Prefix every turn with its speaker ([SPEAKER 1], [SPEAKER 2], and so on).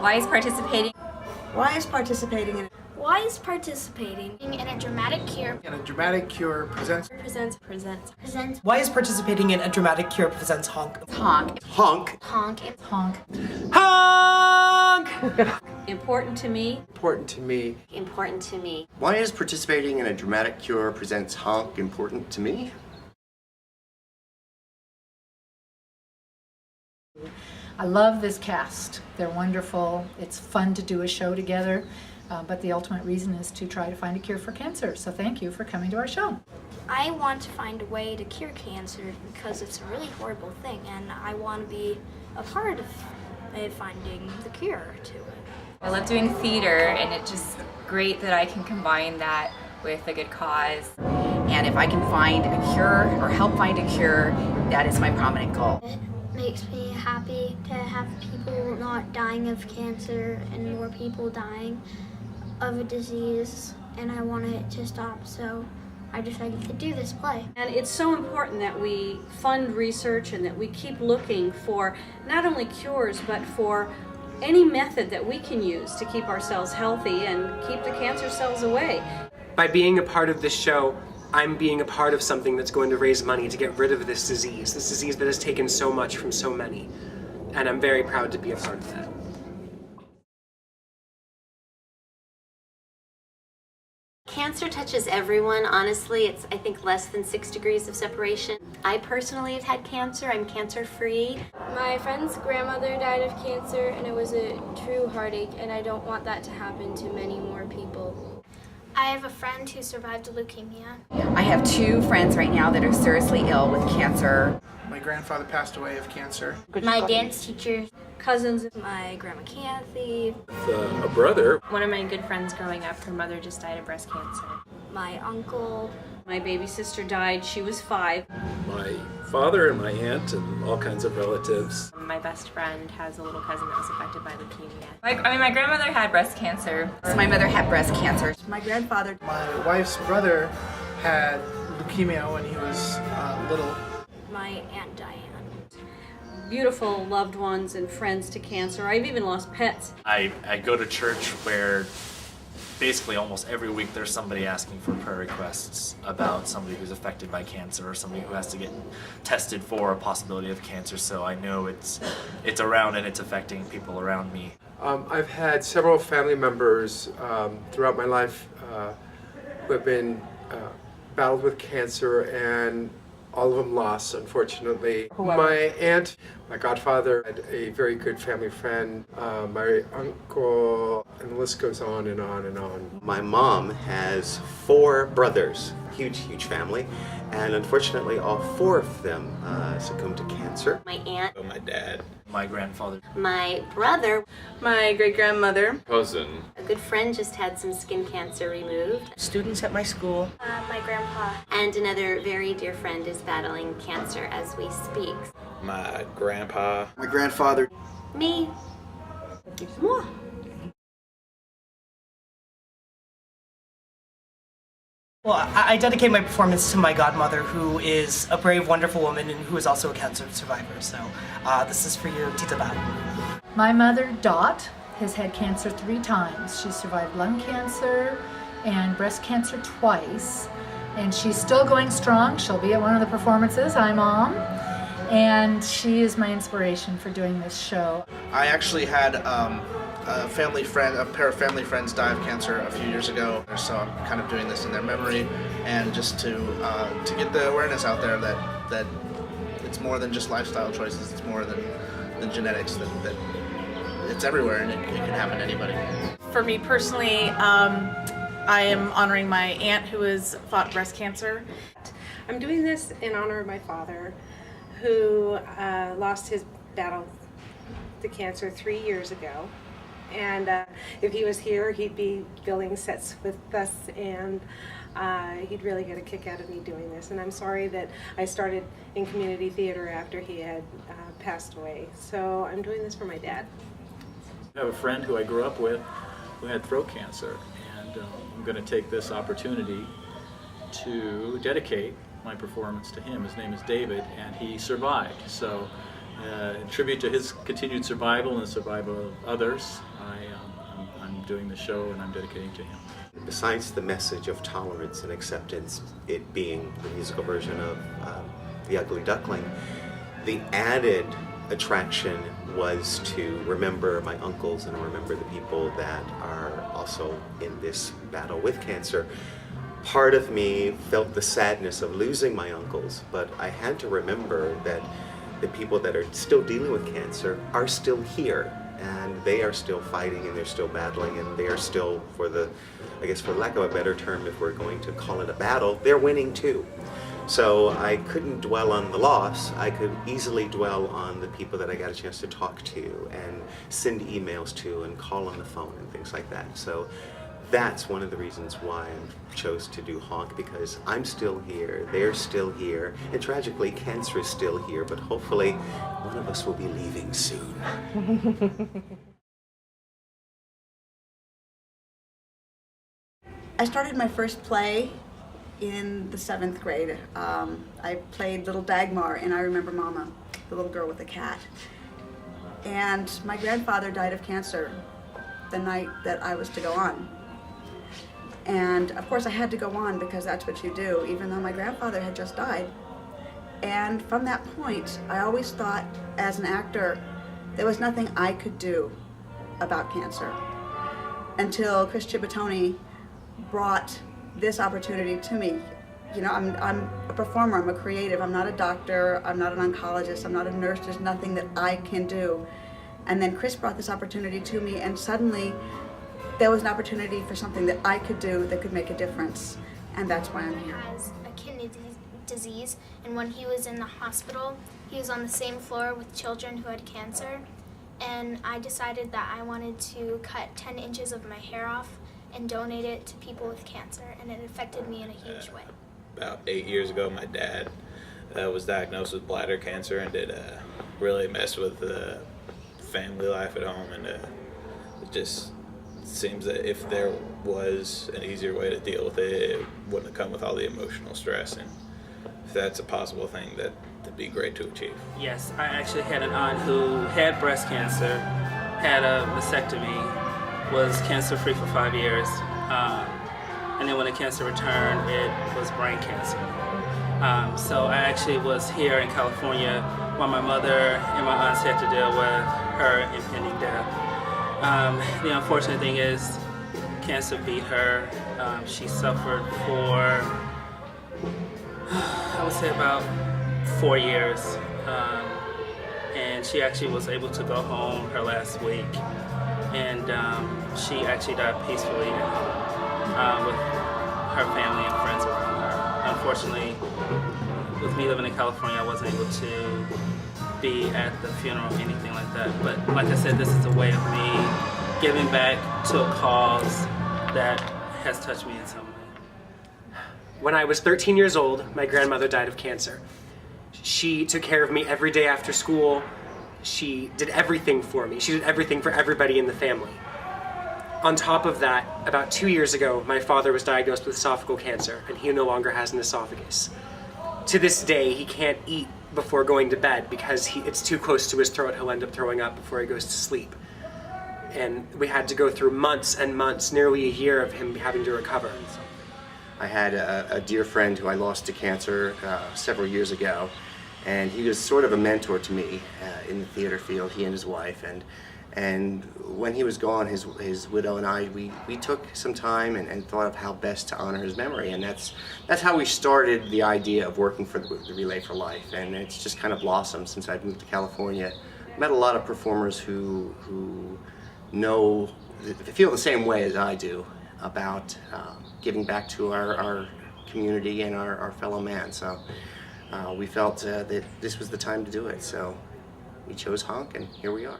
[SPEAKER 1] Why is participating?
[SPEAKER 2] Why is participating in
[SPEAKER 3] Why is participating in a dramatic cure
[SPEAKER 2] presents
[SPEAKER 4] Why is participating in a dramatic cure presents Honk?
[SPEAKER 1] Honk.
[SPEAKER 5] Honk.
[SPEAKER 3] honk?
[SPEAKER 4] Honk.
[SPEAKER 5] Honk!
[SPEAKER 1] Important to me.
[SPEAKER 5] Important to me.
[SPEAKER 3] Important to me.
[SPEAKER 5] Why is participating in a dramatic cure presents Honk important to me?
[SPEAKER 6] I love this cast. They're wonderful. It's fun to do a show together, but the ultimate reason is to try to find a cure for cancer. So thank you for coming to our show.
[SPEAKER 3] I want to find a way to cure cancer because it's a really horrible thing, and I want to be a part of finding the cure to it.
[SPEAKER 1] I love doing theater, and it's just great that I can combine that with a good cause.
[SPEAKER 7] And if I can find a cure or help find a cure, that is my prominent goal.
[SPEAKER 3] It makes me happy to have people not dying of cancer and more people dying of a disease, and I want it to stop, so I decided to do this play.
[SPEAKER 8] And it's so important that we fund research and that we keep looking for not only cures but for any method that we can use to keep ourselves healthy and keep the cancer cells away.
[SPEAKER 9] By being a part of this show, I'm being a part of something that's going to raise money to get rid of this disease that has taken so much from so many. And I'm very proud to be a part of that.
[SPEAKER 10] Cancer touches everyone. Honestly, it's, I think, less than 6 degrees of separation. I personally have had cancer. I'm cancer-free.
[SPEAKER 3] My friend's grandmother died of cancer, and it was a true heartache, and I don't want that to happen to many more people. I have a friend who survived leukemia.
[SPEAKER 7] I have 2 friends right now that are seriously ill with cancer.
[SPEAKER 2] My grandfather passed away of cancer.
[SPEAKER 3] My dance teacher.
[SPEAKER 8] Cousins.
[SPEAKER 3] My grandma Kathy.
[SPEAKER 11] A brother.
[SPEAKER 1] One of my good friends growing up, her mother just died of breast cancer.
[SPEAKER 3] My uncle.
[SPEAKER 8] My baby sister died. She was 5.
[SPEAKER 11] My father and my aunt and all kinds of relatives.
[SPEAKER 1] My best friend has a little cousin that was affected by leukemia. My grandmother had breast cancer.
[SPEAKER 7] So my mother had breast cancer.
[SPEAKER 2] My grandfather. My wife's brother had leukemia when he was little.
[SPEAKER 3] My Aunt Diane.
[SPEAKER 8] Beautiful loved ones and friends to cancer. I've even lost pets.
[SPEAKER 12] I go to church where basically almost every week there's somebody asking for prayer requests about somebody who's affected by cancer or somebody who has to get tested for a possibility of cancer, so I know it's around and it's affecting people around me.
[SPEAKER 9] I've had several family members throughout my life who have been battled with cancer, and all of them lost, unfortunately. My aunt, my godfather, had a very good family friend, my uncle, and the list goes on and on and on.
[SPEAKER 5] My mom has 4 brothers, huge family, and unfortunately all 4 of them succumbed to cancer.
[SPEAKER 10] My aunt.
[SPEAKER 11] My dad.
[SPEAKER 12] My grandfather.
[SPEAKER 10] My brother.
[SPEAKER 2] My great-grandmother.
[SPEAKER 11] Cousin.
[SPEAKER 10] A good friend just had some skin cancer removed.
[SPEAKER 2] Students at my school.
[SPEAKER 3] My grandpa.
[SPEAKER 10] And another very dear friend is battling cancer as we speak.
[SPEAKER 11] My grandpa.
[SPEAKER 5] My grandfather.
[SPEAKER 10] Me.
[SPEAKER 8] Moi.
[SPEAKER 4] Well, I dedicate my performance to my godmother, who is a brave, wonderful woman and who is also a cancer survivor. So this is for you, Tita Ba.
[SPEAKER 6] My mother, Dot, has had cancer 3 times. She survived lung cancer and breast cancer twice. And she's still going strong. She'll be at one of the performances. Hi, Mom. And she is my inspiration for doing this show.
[SPEAKER 2] I actually had a pair of family friends die of cancer a few years ago, so I'm kind of doing this in their memory, and just to get the awareness out there that it's more than just lifestyle choices. It's more than genetics. That it's everywhere, and it can happen to anybody.
[SPEAKER 13] For me personally, I am honoring my aunt who has fought breast cancer.
[SPEAKER 8] I'm doing this in honor of my father, who lost his battle to cancer 3 years ago. And if he was here, he'd be building sets with us, and he'd really get a kick out of me doing this. And I'm sorry that I started in community theater after he had passed away. So I'm doing this for my dad.
[SPEAKER 11] I have a friend who I grew up with who had throat cancer, and I'm going to take this opportunity to dedicate my performance to him. His name is David, and he survived. So in tribute to his continued survival and the survival of others, I'm doing the show and I'm dedicating to him.
[SPEAKER 5] Besides the message of tolerance and acceptance, it being the musical version of The Ugly Duckling, the added attraction was to remember my uncles and remember the people that are also in this battle with cancer. Part of me felt the sadness of losing my uncles, but I had to remember that the people that are still dealing with cancer are still here, and they are still fighting and they're still battling, and they are still, for lack of a better term, if we're going to call it a battle, they're winning too. So I couldn't dwell on the loss. I could easily dwell on the people that I got a chance to talk to and send emails to and call on the phone and things like that. So that's one of the reasons why I chose to do Honk, because I'm still here, they're still here, and tragically cancer is still here, but hopefully one of us will be leaving soon.
[SPEAKER 14] I started my first play in the 7th grade. I played Little Dagmar in I Remember Mama, the little girl with the cat. And my grandfather died of cancer the night that I was to go on. And of course I had to go on because that's what you do, even though my grandfather had just died. And from that point, I always thought, as an actor, there was nothing I could do about cancer until Chris Chibatoni brought this opportunity to me. You know, I'm a performer, I'm a creative, I'm not a doctor, I'm not an oncologist, I'm not a nurse, there's nothing that I can do. And then Chris brought this opportunity to me, and suddenly there was an opportunity for something that I could do that could make a difference, and that's why I'm here.
[SPEAKER 3] He has a kidney disease, and when he was in the hospital, he was on the same floor with children who had cancer, and I decided that I wanted to cut 10 inches of my hair off and donate it to people with cancer, and it affected me in a huge way.
[SPEAKER 15] About 8 years ago, my dad was diagnosed with bladder cancer, and it really messed with the family life at home, and it just seems that if there was an easier way to deal with it, it wouldn't have come with all the emotional stress, and if that's a possible thing, that'd be great to achieve.
[SPEAKER 16] Yes, I actually had an aunt who had breast cancer, had a mastectomy, was cancer-free for 5 years, and then when the cancer returned, it was brain cancer. So I actually was here in California while my mother and my aunts had to deal with her impending death. The unfortunate thing is, cancer beat her. She suffered for, I would say, about 4 years, and she actually was able to go home her last week. And she actually died peacefully at home with her family and friends around her. Unfortunately, with me living in California, I wasn't able to be at the funeral or anything like that. But like I said, this is a way of me giving back to a cause that has touched me in some way.
[SPEAKER 17] When I was 13 years old, my grandmother died of cancer. She took care of me every day after school. She did everything for me. She did everything for everybody in the family. On top of that, about 2 years ago, my father was diagnosed with esophageal cancer, and he no longer has an esophagus. To this day, he can't eat before going to bed because it's too close to his throat. He'll end up throwing up before he goes to sleep. And we had to go through months and months, nearly a year of him having to recover.
[SPEAKER 18] I had a dear friend who I lost to cancer several years ago, and he was sort of a mentor to me in the theater field, he and his wife. And when he was gone, his widow and I, we took some time and thought of how best to honor his memory. And that's how we started the idea of working for the Relay for Life. And it's just kind of blossomed since I've moved to California. Met a lot of performers who know, feel the same way as I do about giving back to our community and our fellow man. So we felt that this was the time to do it. So we chose Honk, and here we are.